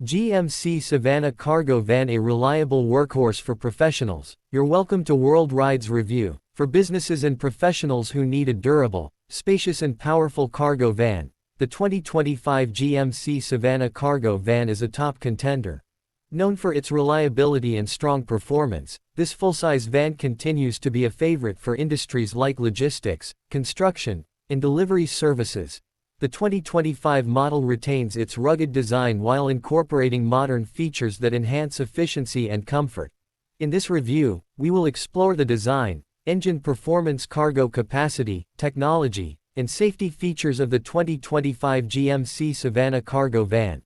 GMC Savana Cargo Van, a reliable workhorse for professionals. You're welcome to World Rides Review. For businesses and professionals who need a durable, spacious and powerful cargo van, the 2025 GMC Savana Cargo Van is a top contender. Known for its reliability and strong performance, this full-size van continues to be a favorite for industries like logistics, construction, and delivery services. The 2025 model retains its rugged design while incorporating modern features that enhance efficiency and comfort. In this review, we will explore the design, engine performance, cargo capacity, technology, and safety features of the 2025 GMC Savana Cargo Van.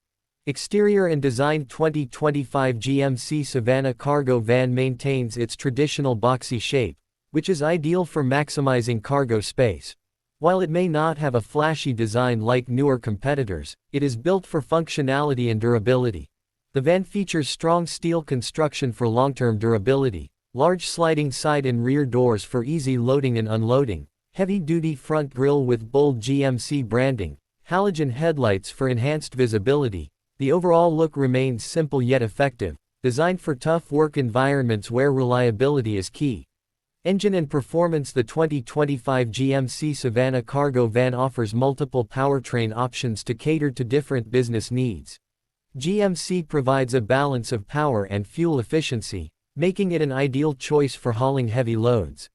Exterior and design. 2025 GMC Savana Cargo Van maintains its traditional boxy shape, which is ideal for maximizing cargo space. While it may not have a flashy design like newer competitors, it is built for functionality and durability. The van features strong steel construction for long-term durability, large sliding side and rear doors for easy loading and unloading, heavy-duty front grille with bold GMC branding, halogen headlights for enhanced visibility. The overall look remains simple yet effective, designed for tough work environments where reliability is key. Engine and performance. The 2025 GMC Savana Cargo Van offers multiple powertrain options to cater to different business needs. GMC provides a balance of power and fuel efficiency, making it an ideal choice for hauling heavy loads.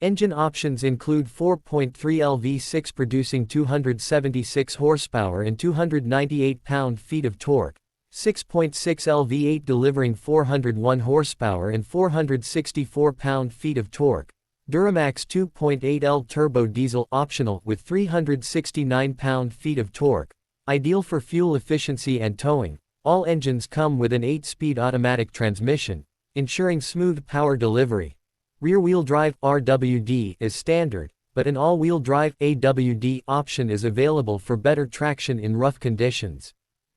Engine options include 4.3L V6 producing 276 horsepower and 298 pound-feet of torque, 6.6L V8 delivering 401 horsepower and 464 pound-feet of torque, Duramax 2.8L Turbo-Diesel optional with 369 pound-feet of torque, ideal for fuel efficiency and towing. All engines come with an 8-speed automatic transmission, ensuring smooth power delivery. Rear-wheel drive (RWD) is standard, but an all-wheel drive (AWD) option is available for better traction in rough conditions.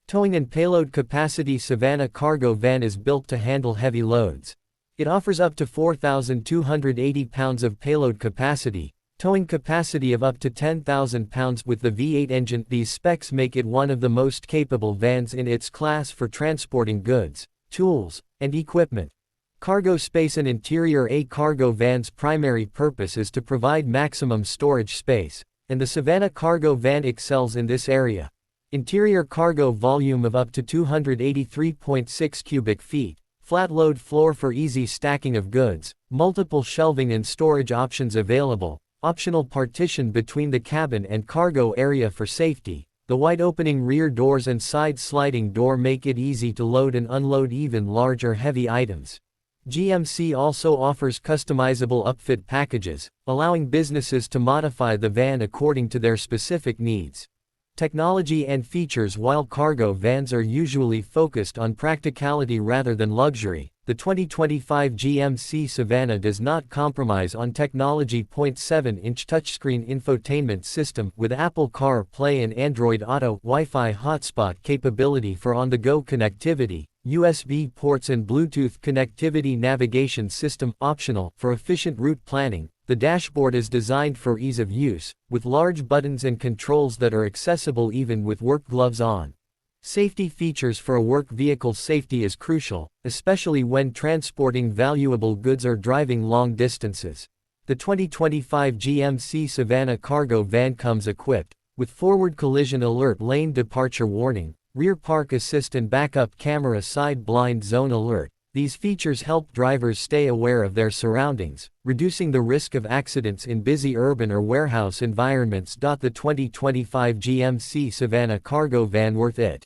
Towing and payload capacity. Savana Cargo Van is built to handle heavy loads. It offers up to 4,280 pounds of payload capacity, towing capacity of up to 10,000 pounds with the V8 engine. These specs make it one of the most capable vans in its class for transporting goods, tools, and equipment. Cargo space and interior. A cargo van's primary purpose is to provide maximum storage space, and the Savana Cargo Van excels in this area. Interior cargo volume of up to 283.6 cubic feet, flat load floor for easy stacking of goods, multiple shelving and storage options available, optional partition between the cabin and cargo area for safety. The wide opening rear doors and side sliding door make it easy to load and unload even large or heavy items. GMC also offers customizable upfit packages, allowing businesses to modify the van according to their specific needs. Technology and features. While cargo vans are usually focused on practicality rather than luxury, the 2025 GMC Savana does not compromise on technology. 7-inch touchscreen infotainment system with Apple CarPlay and Android Auto Wi-Fi hotspot capability for on-the-go connectivity, USB ports and Bluetooth connectivity. Navigation system optional for efficient route planning. The dashboard is designed for ease of use, with large buttons and controls that are accessible even with work gloves on. Safety features. For a work vehicle, safety is crucial, especially when transporting valuable goods or driving long distances. The 2025 GMC Savana Cargo Van comes equipped with forward collision alert, lane departure warning, rear park assist and backup camera, side blind zone alert. These features help drivers stay aware of their surroundings, reducing the risk of accidents in busy urban or warehouse environments. The 2025 GMC Savana Cargo Van, worth it.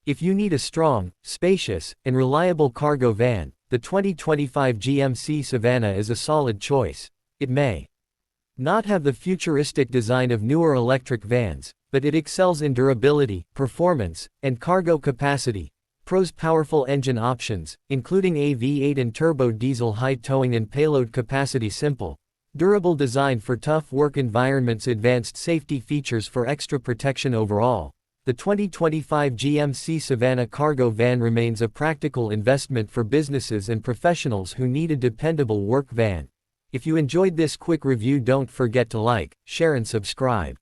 If you need a strong, spacious, and reliable cargo van, the 2025 GMC Savana is a solid choice. It may not have the futuristic design of newer electric vans, but it excels in durability, performance, and cargo capacity. Pros: powerful engine options, including a V8 and turbo-diesel, high towing and payload capacity, simple, durable design for tough work environments, advanced safety features for extra protection. Overall, the 2025 GMC Savana Cargo Van remains a practical investment for businesses and professionals who need a dependable work van. If you enjoyed this quick review, don't forget to like, share and subscribe.